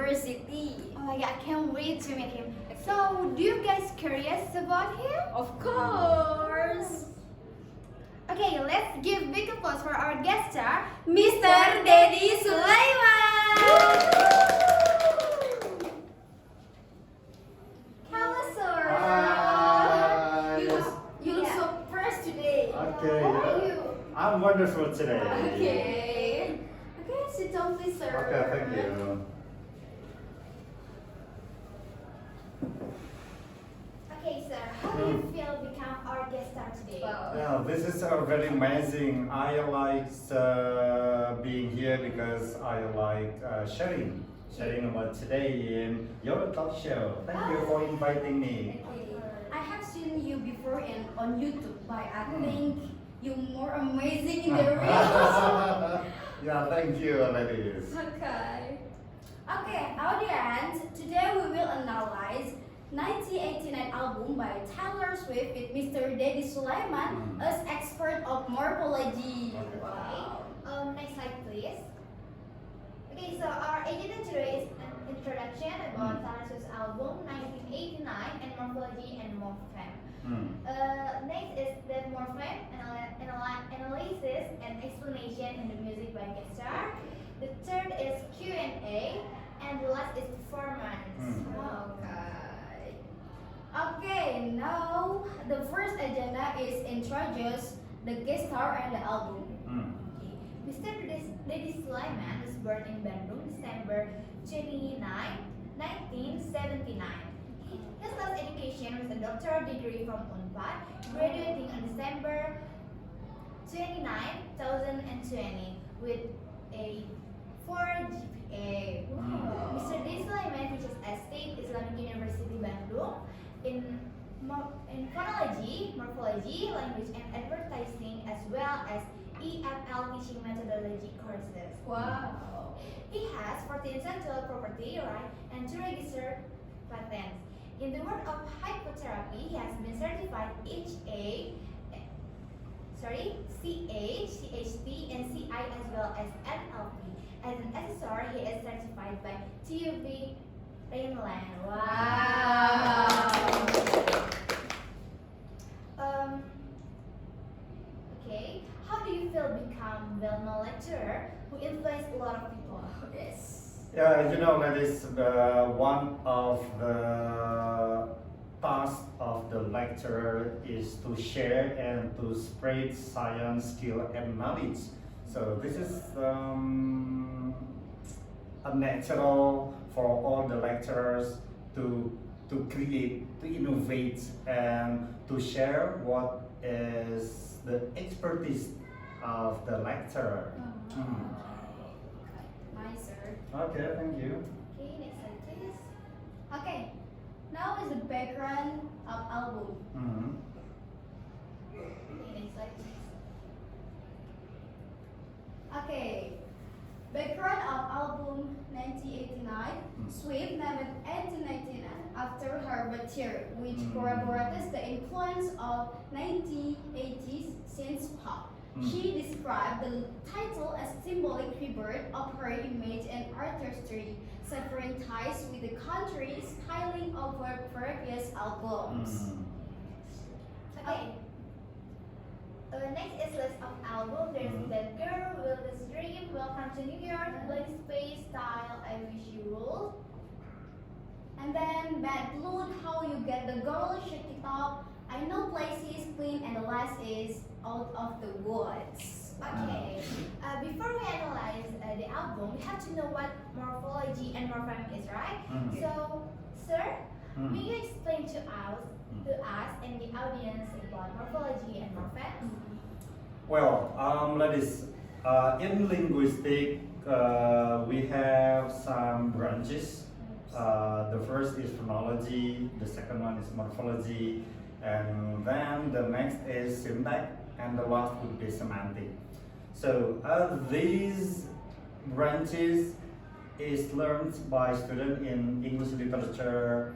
University. Oh my god, I can't wait to meet him. So, do you guys curious about him? Of course. Okay, let's give big applause for our guest star, Mr. Dedi Sulaiman. Hello, sir. Hi. You look so fresh today. Okay. How are you? I'm wonderful today. Okay. Okay, sit down, please, sir. Okay, thank you. Okay, sir, how do you feel become our guest star today? Wow. Yeah, this is very amazing. I like being here because I like sharing about today in your talk show. Thank you for inviting me. Okay. I have seen you before on YouTube, but I think you're more amazing in the real. Yeah, thank you, ladies. Okay. Okay, audience, today we will analyze 1989 album by Taylor Swift with Mr. Dedi Sulaiman as expert of morphology. Okay. Wow. Next slide, please. Okay, so our agenda today is an introduction about Taylor Swift's album 1989 and morphology and morphem. Next is the morphem analysis and explanation in the music by guest star. The third is Q&A, and the last is performance. Okay. Okay, now the first agenda is introduce the guest star and the album. Okay. Mr. Dedi Sulaiman was born in Bandung, December 29, 1979. His last education was a doctoral degree from Unpad, graduating on December 29, 2020 with a 4 GPA. Mr. Dedi Sulaiman teaches at State Islamic University Bandung in phonology, morphology, language and advertising, as well as EFL teaching methodology courses. Wow. He has 14 intellectual property rights and 2 registered patents. In the world of hypnotherapy, he has been certified CH, CHT, and CI as well as NLP. As an assessor, he is certified by TUV Rhineland. Wow. Okay, how do you feel become well-known lecturer who influenced a lot of people? Yes. Yeah, that is one of the tasks of the lecturer is to share and to spread science, skill, and knowledge. So this is a natural for all the lecturers to create, to innovate, and to share what is the expertise of the lecturer. Nice, sir. Okay, thank you. Okay, next slide please. Okay, now is the background of album. Okay, next slide please. Okay, background of album 1989. Swift named 1899 after her birth year, which corroborates the influence of 1980s synth pop. She described the title as symbolic rebirth of her image and artistry, severing ties with the country, styling over previous albums. Okay. Next is list of album. There's That Girl, Wildest Dream, Welcome to New York, Blank Space, Style, I Wish You Ruled. And then Bad Blood, How You Get the Girl, Shake It Up, I Know Places, Clean, and the last is Out of the Woods. Okay. Before we analyze the album, we have to know what morphology and morphem is, right? So, sir, may you explain to us and the audience about morphology and morphem? Well, ladies, in linguistics, we have some branches. The first is phonology, the second one is morphology, and then the next is syntax, and the last would be semantic. So these branches is learned by students in English literature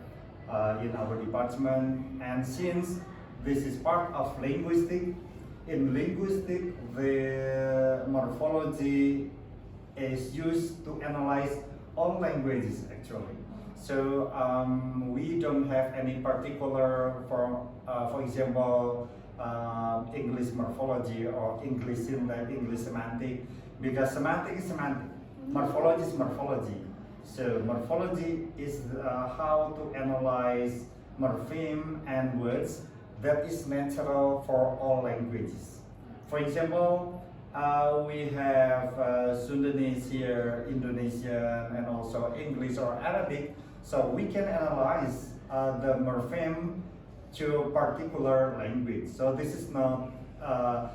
in our department, and since this is part of linguistics, in linguistics the morphology is used to analyze all languages actually. So we don't have any particular, for example, English morphology or English syntax, English semantic, because semantic is semantic, morphology is morphology. So morphology is how to analyze morpheme and words that is natural for all languages. For example, we have Sundanese here, Indonesian, and also English or Arabic. So we can analyze the morpheme to a particular language. So this is not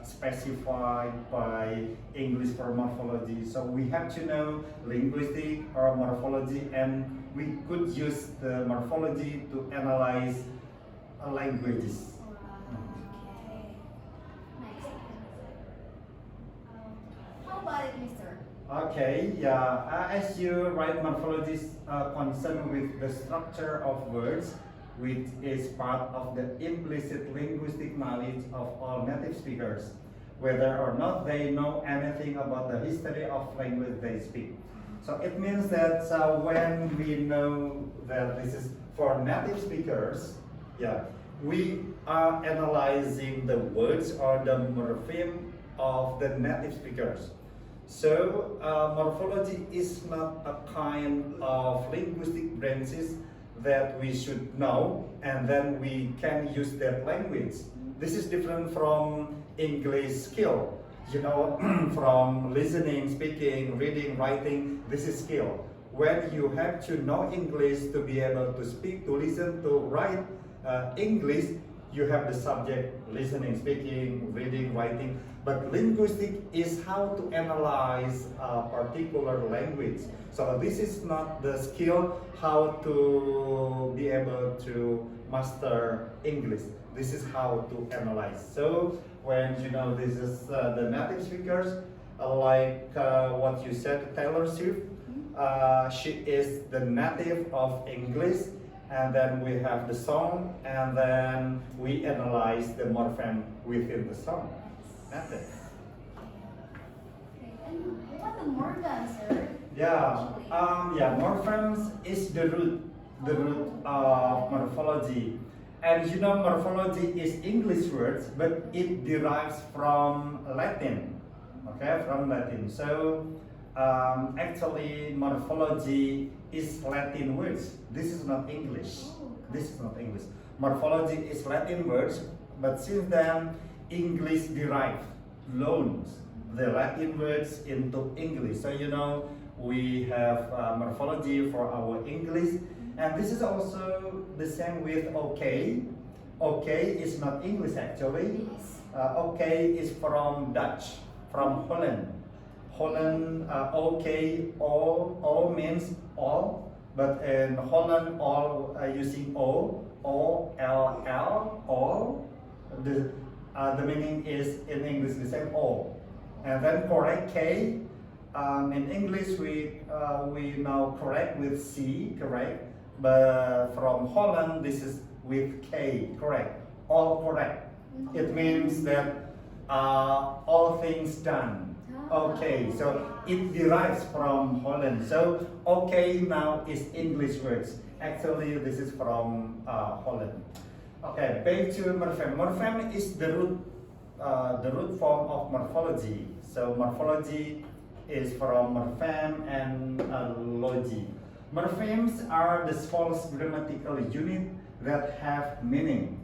specified by English for morphology. So we have to know linguistic or morphology, and we could use the morphology to analyze languages. Okay. Nice. How about it, Mister? Okay, yeah. As you write, morphology is concerned with the structure of words, which is part of the implicit linguistic knowledge of all native speakers, whether or not they know anything about the history of language they speak. So it means that when we know that this is for native speakers, yeah, we are analyzing the words or the morpheme of the native speakers. So morphology is not a kind of linguistic branches that we should know and then we can use that language. This is different from English skill. You know, from listening, speaking, reading, writing, this is skill. When you have to know English to be able to speak, to listen, to write English, you have the subject listening, speaking, reading, writing. But linguistic is how to analyze a particular language. So this is not the skill how to be able to master English. This is how to analyze. So when you know this is the native speakers, like what you said, Taylor Swift, she is the native of English, and then we have the song, and then we analyze the morpheme within the song. That's it. Okay. And what the morpheme, sir? Yeah, morphemes is the root of morphology. And you know, morphology is English words, but it derives from Latin, okay, from Latin. So actually, morphology is Latin words. This is not English. This is not English. Morphology is Latin words, but since then, English derived, loans the Latin words into English. So you know, we have morphology for our English, and this is also the same with okay. Okay is not English actually. Okay is from Dutch, from Holland. Holland, okay, all means all, but in Holland, all using all, all. The meaning is in English the same all. And then correct, K. In English, we now correct with C, correct. But from Holland, this is with K, correct. All correct. It means that all things done. Okay, so it derives from Holland. So okay now is English words. Actually, this is from Holland. Okay, back to morpheme. Morpheme is the root form of morphology. So morphology is from morpheme and logy. Morphemes are the smallest grammatical unit that have meaning.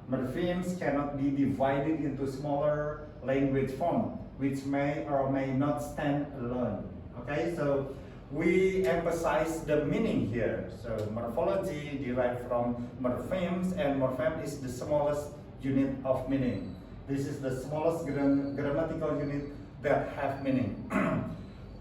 Morphemes cannot be divided into smaller language form, which may or may not stand alone. Okay, so we emphasize the meaning here. So morphology derived from morphemes, and morpheme is the smallest unit of meaning. This is the smallest grammatical unit that have meaning.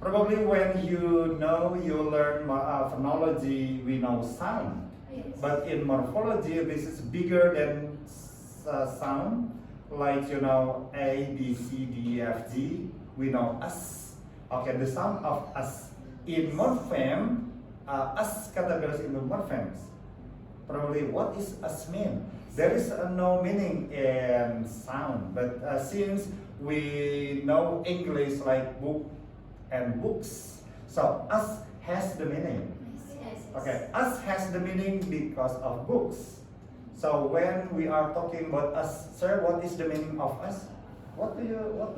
Probably when you learn phonology, we know sound. Yes. But in morphology, this is bigger than sound. Like you know, A, B, C, D, E, F, G. We know us. Okay, the sound of us. In morpheme, us categorized into morphemes. Probably what is us mean? There is no meaning in sound, but since we know English like book and books, so us has the meaning. Yes. Okay, us has the meaning because of books. So when we are talking about us, sir, what is the meaning of us? What do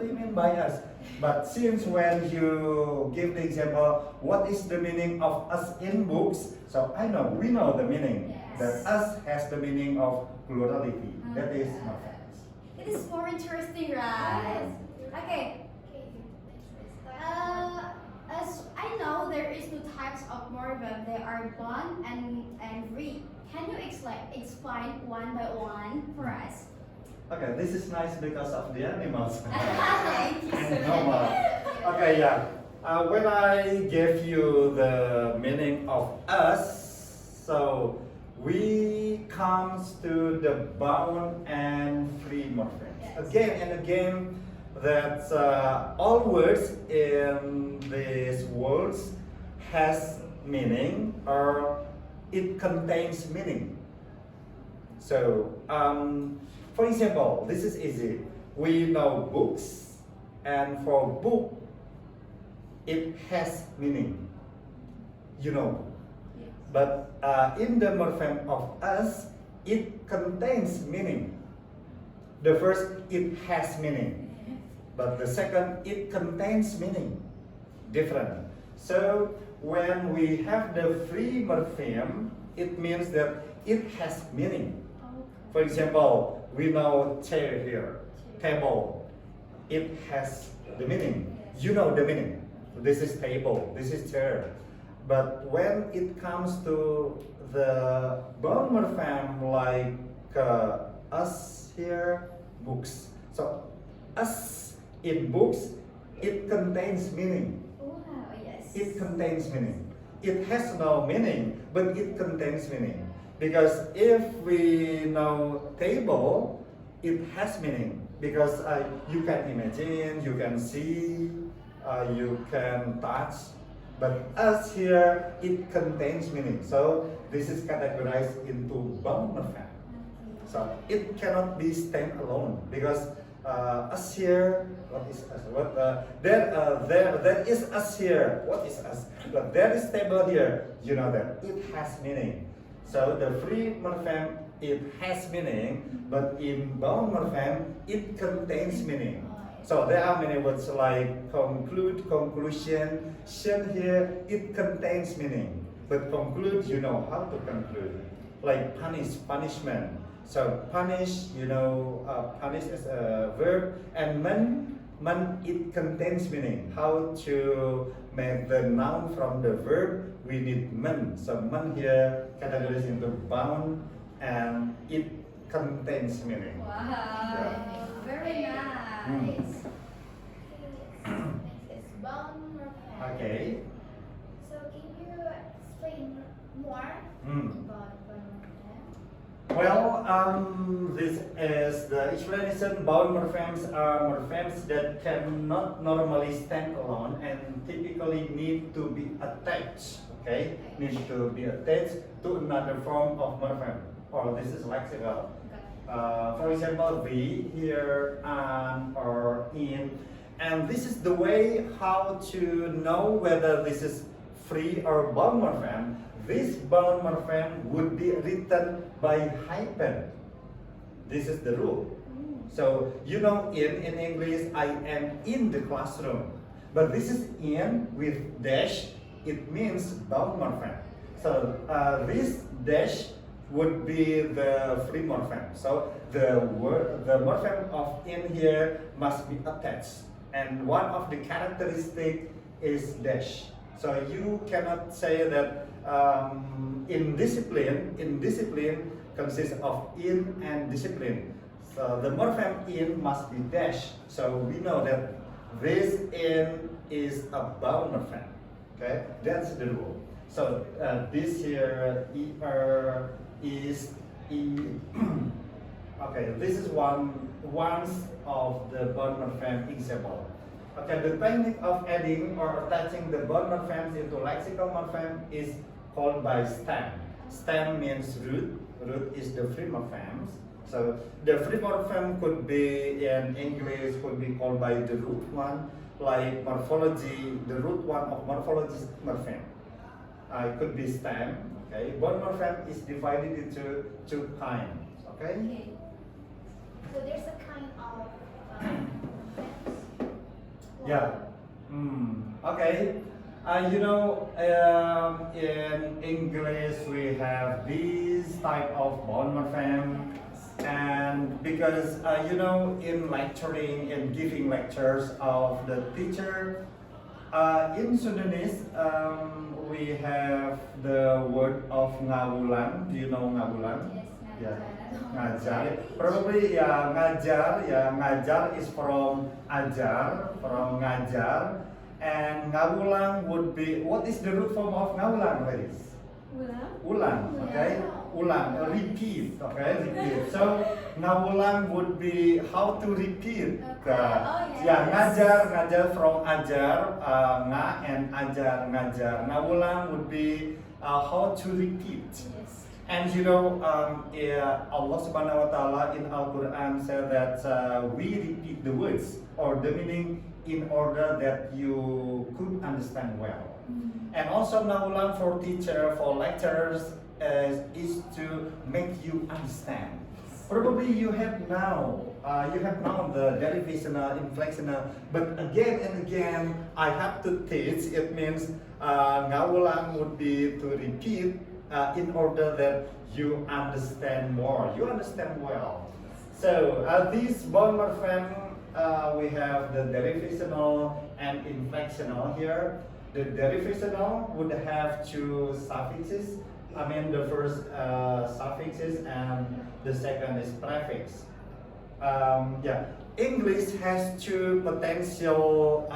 you mean by us? But since when you give the example, what is the meaning of us in books? So we know the meaning. Yes. That us has the meaning of plurality. That is morphemes. It is more interesting, right? Okay. As I know, there is two types of morpheme. They are bond and read. Can you explain one by one for us? Okay, this is nice because of the animals. Thank you, And sir. normal. Okay, yeah. When I gave you the meaning of us, so we comes to the bound and free morphemes. Yes. Again and again, that all words in these words has meaning or it contains meaning. So, for example, this is easy. We know books, and for book, it has meaning. You know. Yes. But in the morpheme of us, it contains meaning. The first, it has meaning. But the second, it contains meaning. Different. So, when we have the free morpheme, it means that it has meaning. For example, we know chair here, table. It has the meaning. You know the meaning. This is table, this is chair. But when it comes to the bound morpheme like us here, books. So us in books, it contains meaning. Wow, yes. It contains meaning. It has no meaning, but it contains meaning. Because if we know table, it has meaning. Because you can imagine, you can see, you can touch. But us here, it contains meaning. So this is categorized into bound morpheme. So it cannot be stand alone because us here, what is us? There is us here. What is us? But there is table here. You know that it has meaning. So the free morpheme, it has meaning, but in bound morpheme, it contains meaning. So there are many words like conclude, conclusion, shun here, it contains meaning. But conclude, you know how to conclude. Like punish, punishment. So punish, punish as a verb, and man, it contains meaning. How to make the noun from the verb, we need man. So man here categorized into bound and it contains meaning. Wow, Yeah. very nice. Next is bound morpheme. Okay. So can you explain more Hmm. about bound morpheme? Well, this is the explanation. Bound morphemes are morphemes that cannot normally stand alone and typically need to be attached. Okay, need to be attached to another form of morpheme. Or this is lexical. For example, the, here, and, or, in. And this is the way how to know whether this is free or bound morpheme. This bound morpheme would be written by hyphen. This is the rule. So, in English, I am in the classroom. But this is in with dash, it means bound morpheme. So, this dash would be the free morpheme. So, the morpheme of in here must be attached. And one of the characteristic is dash. So, you cannot say that indiscipline consists of in and discipline. So the morpheme in must be dash. So we know that this in is a bound morpheme. Okay, that's the rule. So this here is okay. This is one of the bound morpheme example. Okay, the technique of adding or attaching the bound morphemes into lexical morpheme is called by stem. Stem means root. Root is the free morphemes. So the free morpheme could be in English could be called by the root one, like morphology. The root one of morphology is morpheme. it could be stem. Okay, bone morphem is divided into two kinds. Okay. Okay. So there's a kind of Yeah. Okay. In English we have these type of bone morphem, and because in lecturing and giving lectures of the teacher, in Sundanese we have the word of ngawulan. Do you know ngawulan? Yes, Yeah. ngajar. Ngajar. Probably ngajar. Ngajar is from ajar, from ngajar. And ngawulang would be, what is the root form of ngawulang, ladies? Ulang, okay? Ulang, repeat, okay? Repeat. So ngawulang would be how to repeat. Ngajar from ajar, nga and ajar, ngajar. Ngawulang would be how to repeat. Yes. And Allah Subhanahu wa Taala in Al Quran said that we repeat the words or the meaning in order that you could understand well. And also ngawulang for teacher, for lecturers, is to make you understand. Probably you have now the derivational, inflectional, but again and again I have to teach. It means ngawulang would be to repeat in order that you understand more, you understand well. So these bone morphem, we have the derivational and inflectional here. The derivational would have two suffixes. I mean the first suffixes and the second is prefix. English has two potential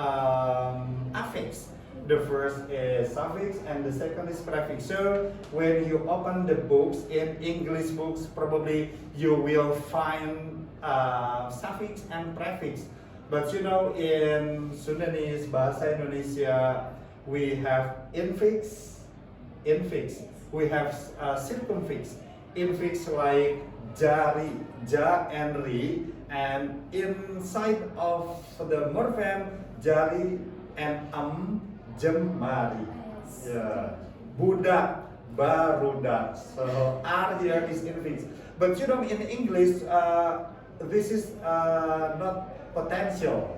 affix. The first is suffix and the second is prefix. So when you open the books in English books, probably you will find suffix and prefix. But in Sundanese, Bahasa Indonesia, we have infix, we have circumfix. Infix like jari, ja and ri, and inside of the morphem, jari and jemari. Yeah. Budak, barudak. So R here is infix. But in English, this is not potential.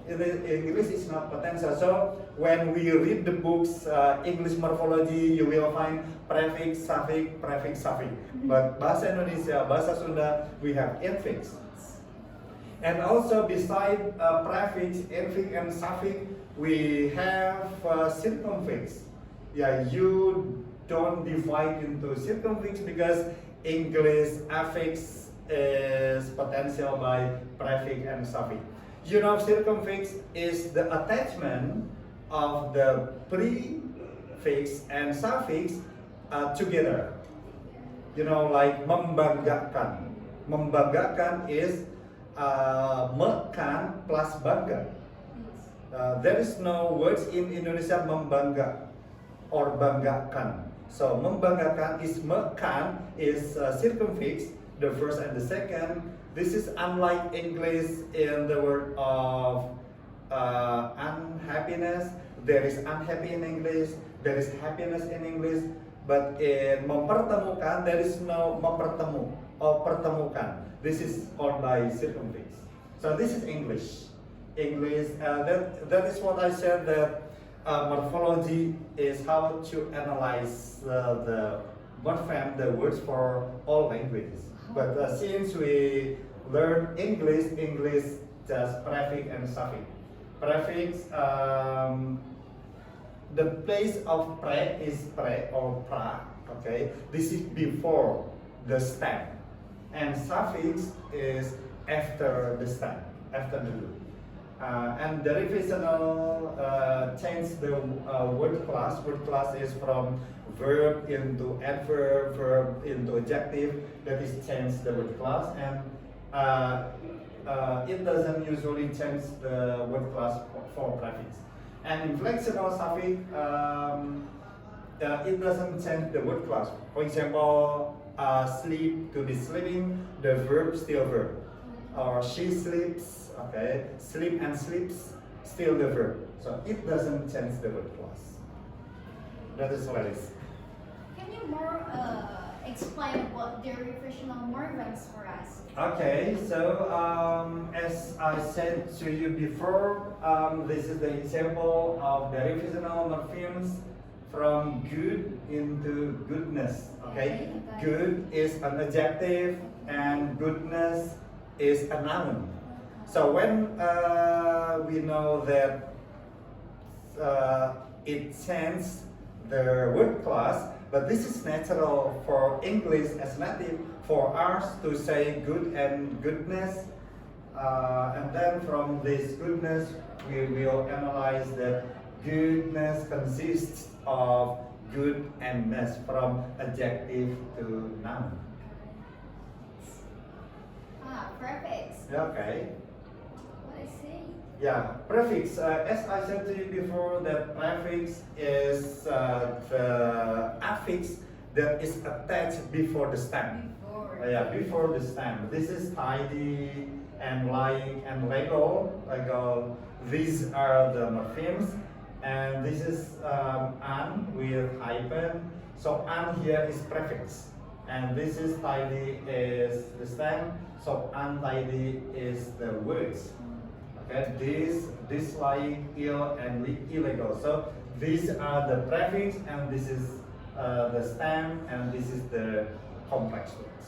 In English is not potential. So when we read the books, English morphology, you will find prefix, suffix, prefix, suffix. But Bahasa Indonesia, Bahasa Sunda, we have infix. And also beside prefix, infix, and suffix, we have circumfix. Yeah, you don't divide into circumfix because English affix is potential by prefix and suffix. Circumfix is the attachment of the prefix and suffix together. Like membanggakan. Membanggakan is mekan plus bangga. There is no words in Indonesia membangga or banggakan. So membanggakan is mekan is circumfix, the first and the second. This is unlike English in the word of unhappiness. There is unhappy in English, there is happiness in English, but in mempertemukan there is no mempertemu or pertemukan. This is called by circumfix. So this is English. That is what I said, that morphology is how to analyze the morphem, the words for all languages. But since we learn English just prefix and suffix. Prefix, the place of pre is pre or pra. Okay, this is before the stem, and suffix is after the stem, after the root. And derivational change the word class. Word class is from verb into adverb, verb into adjective. That is change the word class, and it doesn't usually change the word class for prefix. And inflectional suffix, it doesn't change the word class. For example, sleep to be sleeping, the verb still verb. Or she sleeps, okay, sleep and sleeps, still the verb. So it doesn't change the word class. That is Gladys. Can you more explain about the revisional morphemes for us? Okay, so as I said to you before, this is the example of derivational morphemes from good into goodness. Okay, good is an adjective and goodness is a noun. So when we know that it changes the word class, but this is natural for English as native for us to say good and goodness, and then from this goodness we will analyze that goodness consists of good and ness from adjective to noun. Prefix. Okay. What I say? Yeah, prefix. As I said to you before, that prefix is the affix that is attached before the stem. Yeah, before the stem. This is tidy and lying and legal. These are the morphemes, and this is an with hyphen. So an here is prefix, and this is tidy is the stem. So untidy is the words. Okay, this lying, ill, and illegal. So these are the prefix, and this is the stem, and this is the complex words.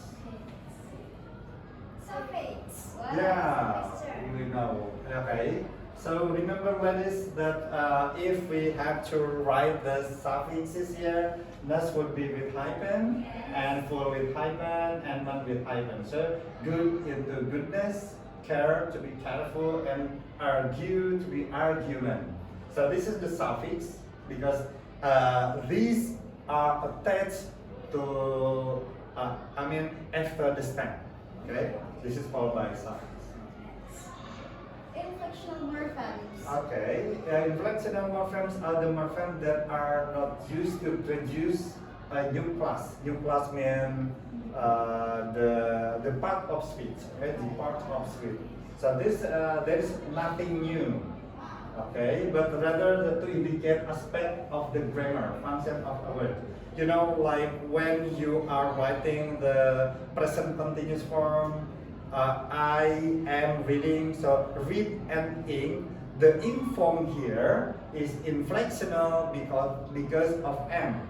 Suffix. Yeah, we know. Okay. So remember, ladies, that if we have to write the suffixes here, ness would be with hyphen, and full with hyphen, and man with hyphen. So good into goodness, care to be careful, and argue to be argument. So this is the suffix because these are attached to, after the stem. Okay, this is called by suffix. Inflectional morphemes. Okay, inflectional morphemes are the morphemes that are not used to produce a new class. New class means the part of speech, okay, the part of speech. So this there is nothing new, okay, but rather to indicate aspect of the grammar function of a word. You know, like when you are writing the present continuous form. I am reading, so read and ink. The ink form here is inflectional because of am.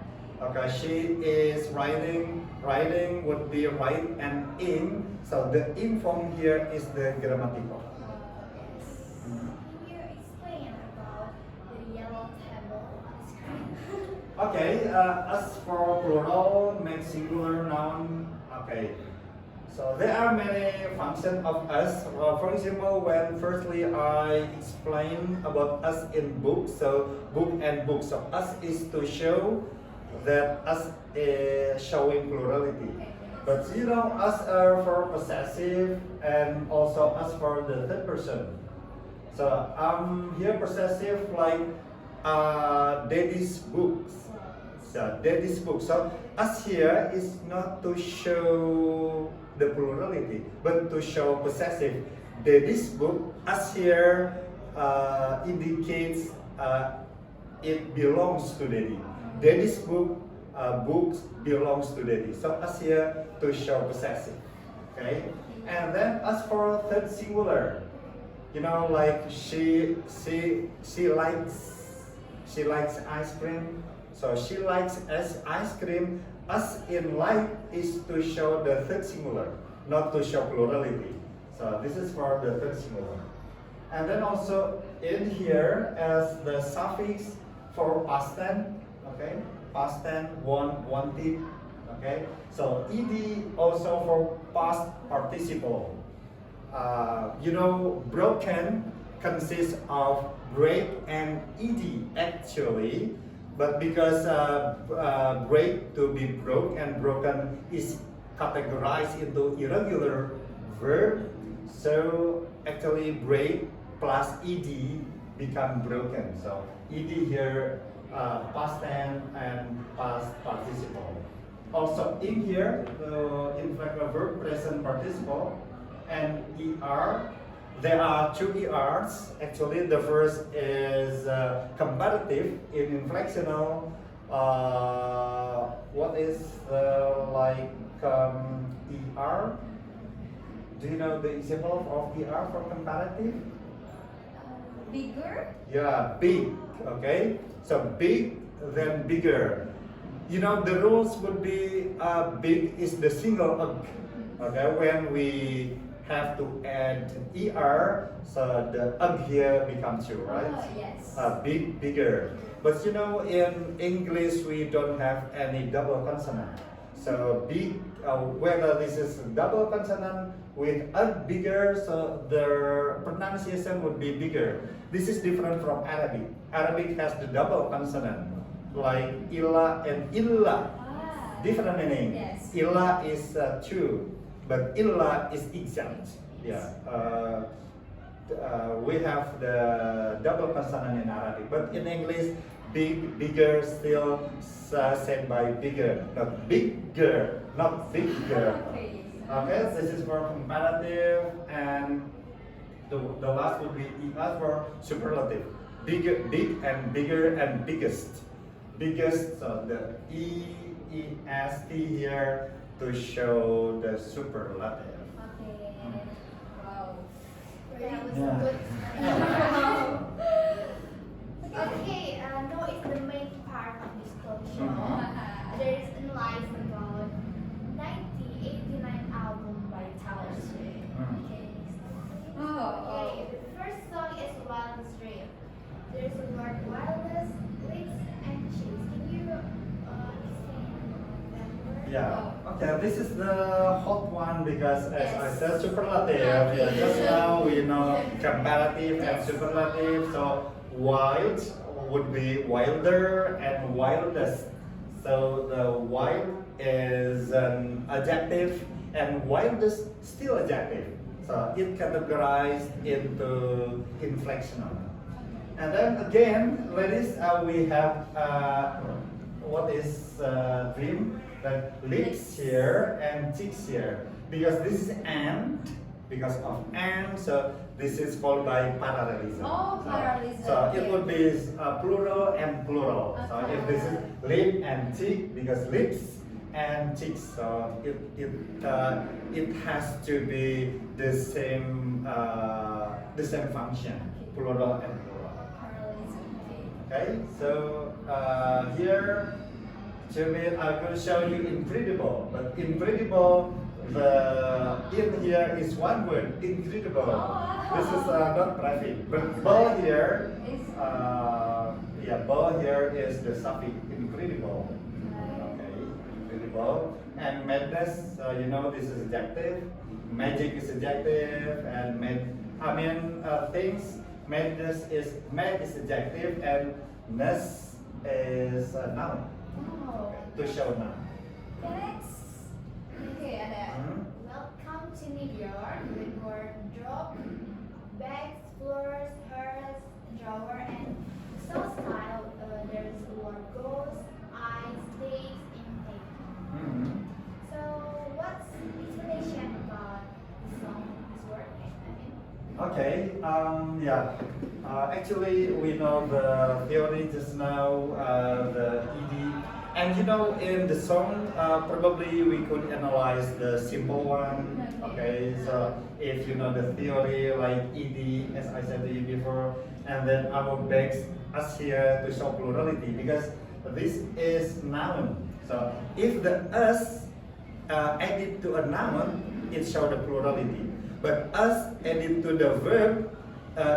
Okay, she is writing. Writing would be write and ink. So the ink form here is the grammatical. Can you explain about the yellow table on the screen? Okay, as for plural, make singular noun. Okay. So there are many functions of us. For example, when firstly I explain about us in book, so book and book. So us is to show that us is showing plurality. But you know, us are for possessive and also us for the third person. So here possessive like daddy's books. So daddy's book. So us here is not to show the plurality, but to show possessive. Daddy's book, us here indicates it belongs to daddy. Daddy's book, books belongs to daddy. So us here to show possessive. Okay, and then as for third singular, you know, like she likes ice cream. So she likes ice cream. Us in like is to show the third singular, not to show plurality. So this is for the third singular. And then also in here as the suffix for past tense, okay? Past tense, wanted, okay? So ed also for past participle. You know, broken consists of break and ed actually. But because break to be broke and broken is categorized into irregular verb, so actually break plus ed become broken. So ed here past tense and past participle. Also in here the inflectional verb present participle and er. There are two ERs. Actually, the first is comparative in inflectional, What is like ER? Do you know the example of ER for comparative? Bigger? Yeah, big. Okay, so big then bigger. You know the rules would be big is the single ug. Okay, when we have to add er, so the ug here becomes two, right? Oh, yes. Big, bigger. But you know in English we don't have any double consonant. So big, whether this is double consonant with ug bigger, so the pronunciation would be bigger. This is different from Arabic. Arabic has the double consonant, like illa and illa. Ah. Different meaning. Yes. Illa is two, but illa is exact. Yeah. We have the double consonant in Arabic, but in English, big, bigger, still said by bigger, not bigger, not bigger. Okay. Okay, this is for comparative, and the last would be for superlative. Bigger, big and bigger and biggest. Biggest, so the EEST here to show the superlative. Okay. Wow. That was Yeah. good. Okay, now is the main part of this talk show. There is analysis about 1989 album by Taylor Swift. Okay. Okay, the first song is Wildest Dream. There's the word wildest, lips, and cheese. Can you explain that word? Yeah. Okay, this is the hot one because as I Yes. said superlative. Yeah, just now we know comparative and superlative. So wild would be wilder and wildest. So the wild is an adjective and wildest still adjective. So it categorized into inflectional. And then again, ladies, we have what is dream? That lips here and cheeks here. Because this is and, because of and, so this is followed by parallelism. Oh, parallelism, So it okay. would be plural and plural. So Okay. if this is lip and cheek, because lips and cheeks, so it has to be the same function, plural and plural. Parallelism. Okay. Okay, so here, Jimmy, I'm going to show you incredible. But incredible, the in here is one word, incredible. Oh. This is not private. But ball here, ball here is the suffix incredible. Okay, incredible. And madness, you know, this is adjective. Magic is adjective, and things. Madness is mad is adjective, and ness is a noun. Oh. To show noun. Next. Okay, ada. Welcome to New York with wardrobe, bags, floors, hers, drawer, and so style. There's the word goes, eyes, days, intake. So, what's the explanation about the song, this word? Okay, actually we know the theory just now, the ED, and you know in the song probably we could analyze the simple one. Okay, so if you know the theory like ED, as I said to you before, and then our begs us here to show plurality because this is noun. So if the us added to a noun, it shows the plurality. But us added to the verb,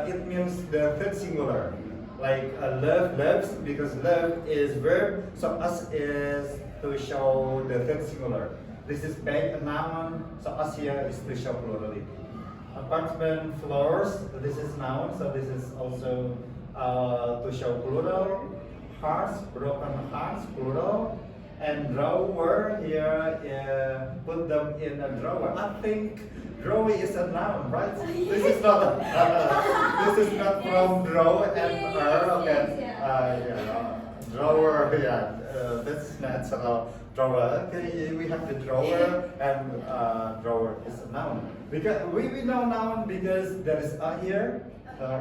it means the third singular. Like love, loves, because love is verb, so us is to show the third singular. This is bag, a noun, so us here is to show plurality. Apartment, floors, this is noun, so this is also to show plural. Hearts, broken hearts, plural. And drawer here, put them in a drawer. I think drawer is a noun, right? This is not this is not from draw and okay. Drawer, that's natural. Drawer. Okay, we have the drawer and drawer is a noun. Because we know noun because there is a here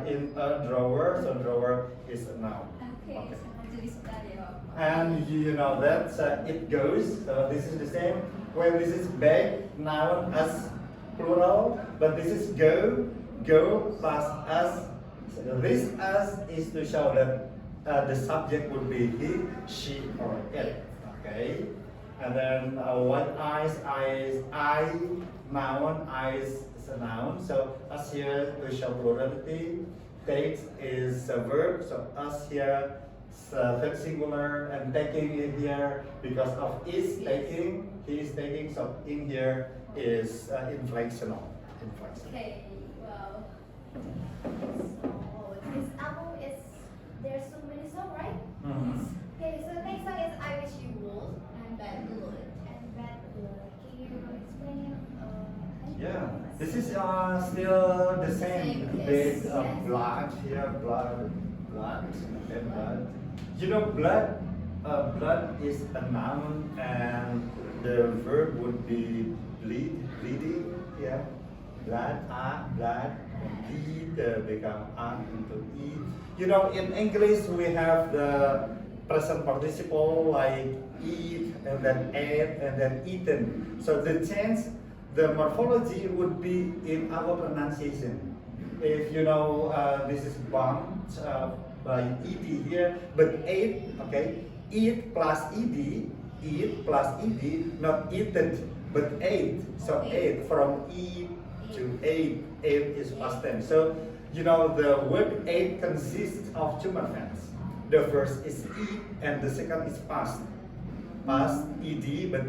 in a drawer, so drawer is a noun. Okay, so jadi study And you know that it goes. So this is the same. When this is bag, noun as plural, but this is go, go plus us. So this us is to show that the subject would be he, she, or it. Okay. And then what eyes, I, noun, eyes is a noun. So us here to show plurality. Takes is a verb. So us here is third singular, and taking in here because of is taking, he is taking. So in here is inflectional. Okay, wow. So this album is there's so many songs, right? Mhm. Okay, so next song is I Wish You Would And bad blood. and Bad Blood. Can you explain it? Yeah, this is still the same. Same, With yes. blood here, blood, and blood. You know, blood. Blood is a noun, and the verb would be bleed, bleeding. Yeah, blood, blood. Bleed become into eat. You know, in English we have the present participle like eat and then ate and then eaten. So the tense, the morphology would be in our pronunciation. If you know this is bumped by ed here, but ate, okay, eat plus ed, not eaten, but ate. So ate from eat to ate is past tense. So you know the word ate consists of two morphemes. The first is eat and the second is past ed, but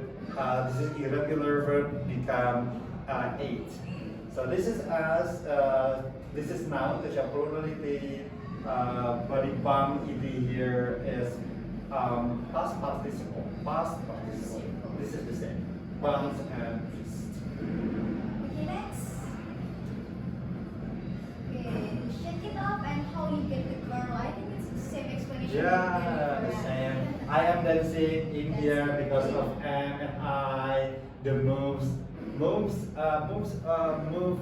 this is irregular verb become ate. So this is as this is noun to show plurality, body bum ed here is past participle. This is the same. Bumps and east. Okay, next. Okay, shake it up and how you get the girl. I think it's the same explanation. Yeah, the same. I am dancing in here because of am and I. The moves.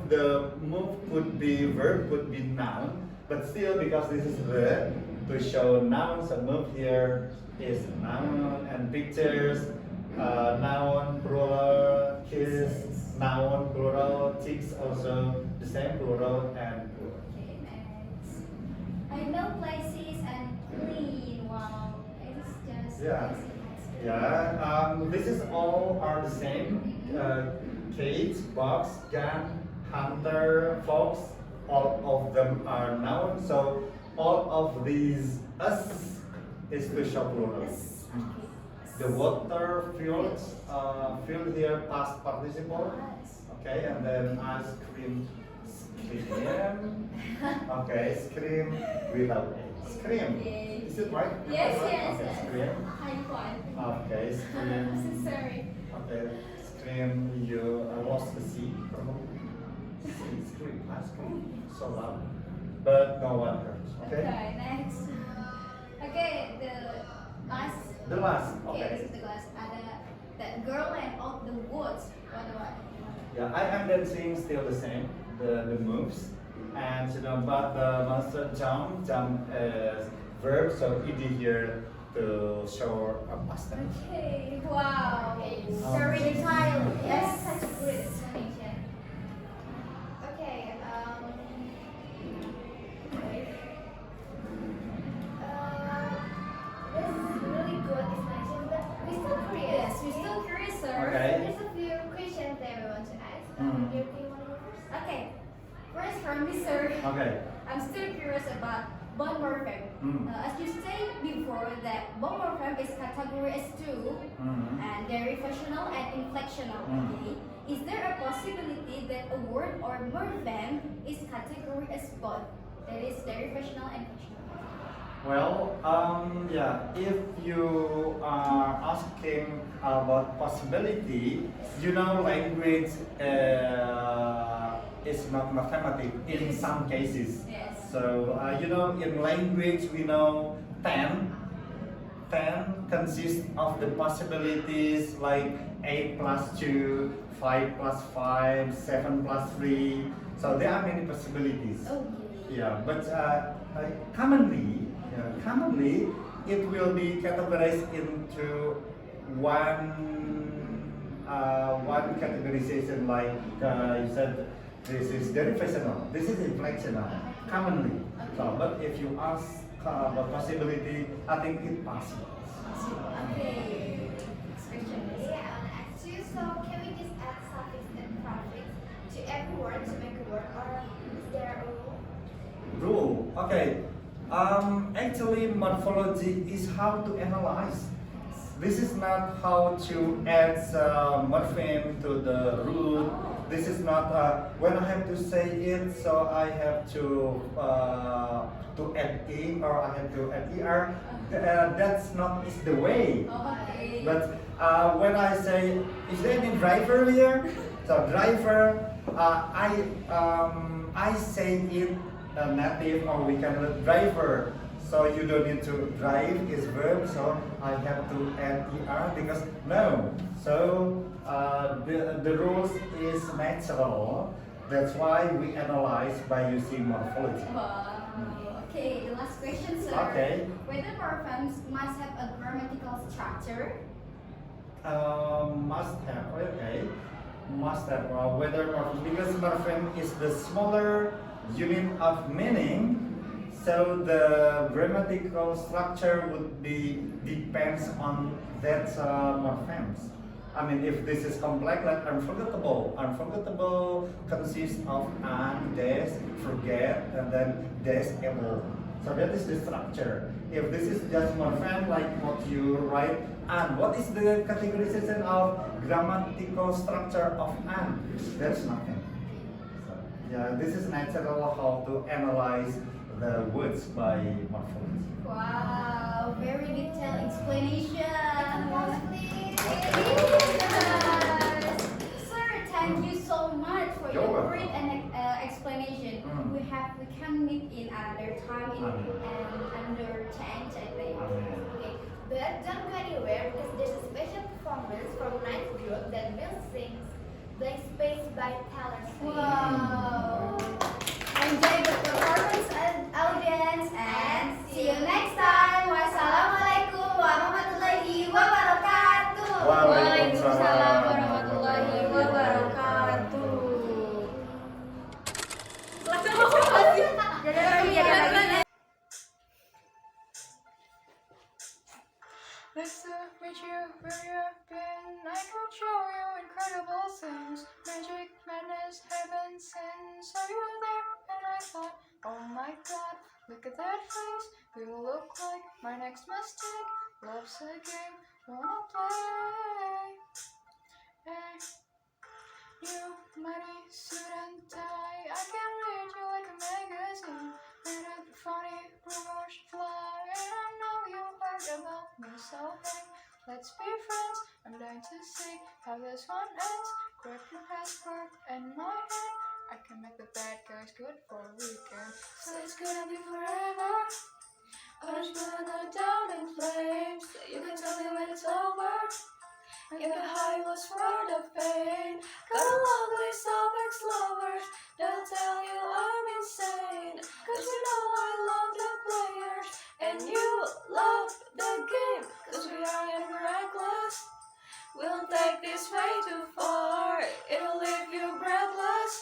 The move could be verb, could be noun, but still because this is verb to show nouns. So move here is noun, and pictures, noun plural, kiss, noun plural, ticks also the same plural and plural. Okay, next. I know places and clean. Wow, it's just Yeah. easy. Yeah, this is all are the same. Cage, box, gun, hunter, fox, all of them are nouns. So all of these us is to show plural. Yes. The water field, field here past participle. Okay, and then ice cream, scream. Okay, scream without a scream. Okay. Is it right? Yes, Right? yes. Okay, scream. High five. Okay, scream. Sorry. Okay, scream. You lost the C probably. C, scream, ice cream. So loud, but no one heard. Okay. Okay, next. Okay, the last. The last. Okay, this Okay. is the last. That girl and all the woods. What? Yeah, I am dancing still the same. The moves, and you know, but the monster jump is verb, so ed here to show a past tense. Okay, wow. Very detailed. Yes. Such a great explanation. Okay, this is really good explanation, but we're still curious. Yes, we're still curious, sir. Okay. There's a few questions that we want to ask. Mhm. Do you want to go first? Okay. First from me, sir. Okay. I'm still curious about bond morpheme. Mm. As you said before, that bond morpheme is category as two, Mhm. and derivational and inflectional. Mm. Okay. Is there a possibility that a word or morpheme is category as both? That is derivational and inflectional. Well, yeah, if you are asking about possibility, you know, language is not mathematics in some cases. Yes. So, you know, in language, we know 10. 10 consists of the possibilities like 8 plus 2, 5 plus 5, 7 plus 3. So there are many possibilities. Okay. Yeah, but commonly it will be categorized into one categorization, like you said, this is derivational, this is inflectional, commonly. So, but if you ask about possibility, I think it's possible. Okay. Next question. Yeah, I want to ask you, so can we just add suffix and prefix to every word to make a word, or is there a rule? Rule. Okay. Actually, morphology is how to analyze. This is not how to add morpheme to the root. This is not when I have to say it, so I have to add e or I have to add er. That's not is the way. Okay. But when I say, is there any driver here? So driver, I say it native, or we can let driver. So you don't need to drive is verb, so I have to add er because no. So the rules is natural. That's why we analyze by using morphology. Wow. Okay, the last question, sir. Okay. Whether morphemes must have a grammatical structure? Must have, okay. Must have, whether morpheme, because morpheme is the smaller unit of meaning, so the grammatical structure would be depends on that morphemes. I mean, if this is complex, like unforgettable. Unforgettable consists of dash, forget, and then dash able. So that is the structure. If this is just morpheme, like what you write, and what is the categorization of grammatical structure of and? There's nothing. So, yeah, this is natural how to analyze the words by morphology. Wow, very detailed explanation. Yes. Sir, thank you so much for You're your welcome. great explanation. Mm. We can meet in another time in under change, I think. Amen. Okay, but don't go anywhere because there's a special performance from ninth group that will sing Blank Space by Taylor Swift. Wow. Enjoy the performance, audience, and see you next time. Wassalamualaikum warahmatullahi wabarakatuh. Waalaikumsalam warahmatullahi wabarakatuh. Nice to meet you where you've been. I could show you incredible things. Magic, madness, heaven, sin. So you were there, and I thought, oh my god, look at that face. You look like my next mistake. Love's a game, wanna play. Hey, you mighty suit and tie. I can read you like a magazine. Read it, funny rumors fly. And I know you heard about me, so hey, let's be friends. I'm dying to see how this one ends. Grab your passport and my hand. I can make the bad guys good for a weekend. So it's gonna be forever. Or it's gonna go down in flames. You can tell me when it's over. If the high was for the pain. Got a long list of ex-lovers. They'll tell you I'm insane. Cause you know I love the players. And you love the game. Cause we are young and reckless. We'll take this way too far. It'll leave you breathless.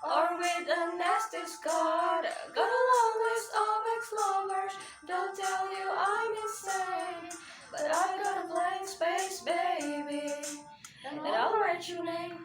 Or with a nasty scar. Got a long list of ex-lovers. They'll tell you I'm insane. But I've got a blank space, baby. And I'll write your name.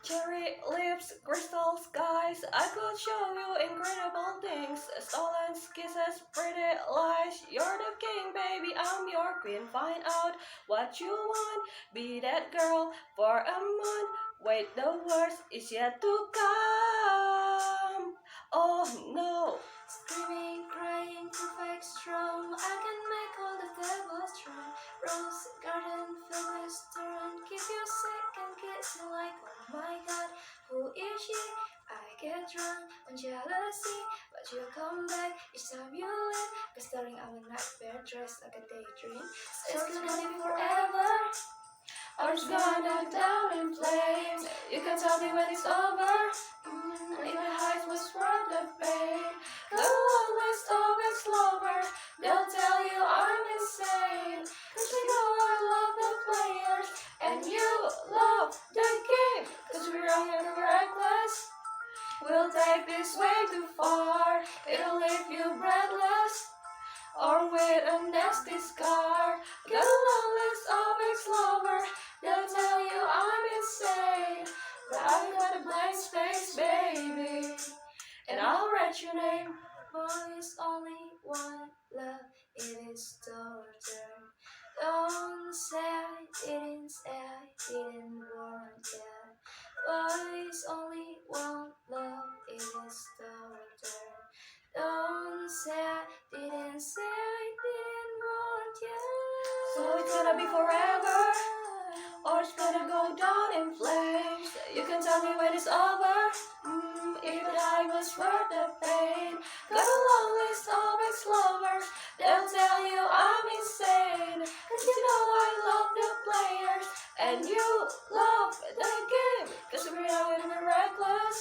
Cherry lips, crystal skies. I could show you incredible things. Stolen kisses, pretty lies. You're the king, baby, I'm your queen. Find out what you want. Be that girl for a month. Wait, the worst is yet to come. Oh no. Screaming, crying, perfect strong. I can make all the devils strong. Rose garden, filled with stone. Keep you second kiss like, oh my god, who is she? I get drunk on jealousy, but you come back each time you leave. Cause staring I'm a nightmare dressed like a daydream. So it's gonna be forever. or it's gonna go down in flames. You can tell me when it's over. If the highs was worth the pain, go always slower. They'll tell you I'm insane, 'cause you know I love the players and you love the game. 'Cause we're young and we're reckless. We'll take this way too far. It'll leave you breathless or with a nasty scar. Go always slower. They'll tell you I'm insane, but I've got a blank space, baby, and I'll write your name. Boys only want love, it is torture. Don't say I didn't want that. Boys only want love, it is torture. Don't say I didn't want you. So it's gonna be forever, or it's gonna go down in flames. You can tell me when it's over. If the high was worth the pain, go always slower. They'll tell you I'm insane, 'cause you know I love the players and you love the game. 'Cause we're young and we're reckless.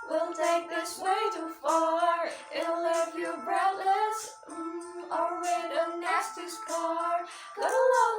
We'll take this way too far. It'll leave you breathless, or with a nasty scar. Got a long